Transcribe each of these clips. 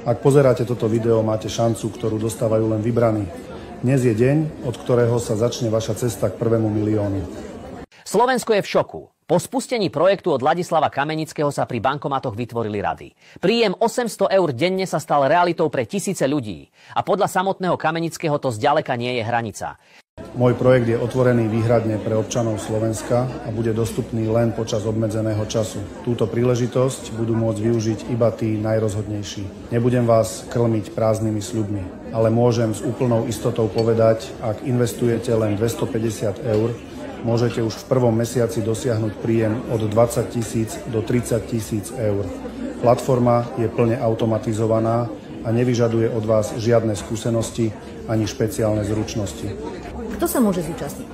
Ak pozeráte toto video, máte šancu, ktorú dostávajú len vybraní. Dnes je deň, od ktorého sa začne vaša cesta k 1. miliónu. Slovensko je v šoku. Po spustení projektu od Ladislava Kamenického sa pri bankomatoch vytvorili rady. Príjem 800 eur denne sa stal realitou pre tisíce ľudí. A podľa samotného Kamenického to zďaleka nie je hranica. Môj projekt je otvorený výhradne pre občanov Slovenska a bude dostupný len počas obmedzeného času. Túto príležitosť budú môcť využiť iba tí najrozhodnejší. Nebudem vás krmiť prázdnymi sľubmi, ale môžem s úplnou istotou povedať, ak investujete len 250 eur, môžete už v prvom mesiaci dosiahnuť príjem od 20 000 do 30 000 eur. Platforma je plne automatizovaná a nevyžaduje od vás žiadne skúsenosti ani špeciálne zručnosti. Kto sa môže zúčastniť?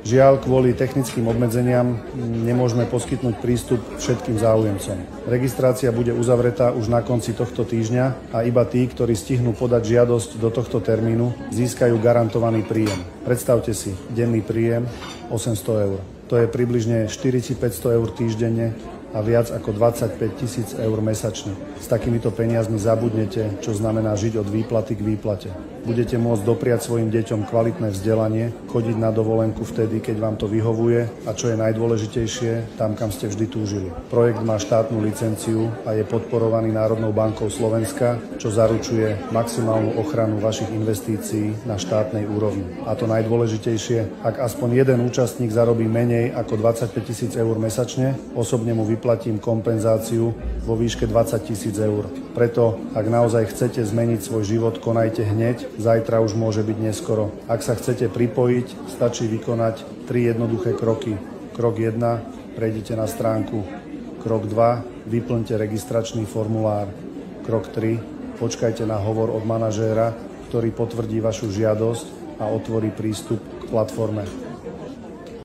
Žiaľ, kvôli technickým obmedzeniam nemôžeme poskytnúť prístup všetkým záujemcom. Registrácia bude uzavretá už na konci tohto týždňa a iba tí, ktorí stihnú podať žiadosť do tohto termínu, získajú garantovaný príjem. Predstavte si, denný príjem 800 eur. To je približne 4500 eur týždenne a viac ako 25 000 eur mesačne. S takýmito peniazmi zabudnete, čo znamená žiť od výplaty k výplate. Budete môcť dopriať svojim deťom kvalitné vzdelanie, chodiť na dovolenku vtedy, keď vám to vyhovuje a čo je najdôležitejšie, tam, kam ste vždy túžili. Projekt má štátnu licenciu a je podporovaný Národnou bankou Slovenska, čo zaručuje maximálnu ochranu vašich investícií na štátnej úrovni. A to najdôležitejšie, ak aspoň jeden účastník zarobí menej ako 25 000 eur mesačne, osobne mu vyplatím kompenzáciu vo výške 20 000 eur. Preto, ak naozaj chcete zmeniť svoj život, konajte hneď, zajtra už môže byť neskoro. Ak sa chcete pripojiť, stačí vykonať 3 jednoduché kroky. Krok 1, prejdite na stránku. Krok 2, vyplňte registračný formulár. Krok 3, počkajte na hovor od manažéra, ktorý potvrdí vašu žiadosť a otvorí prístup k platforme.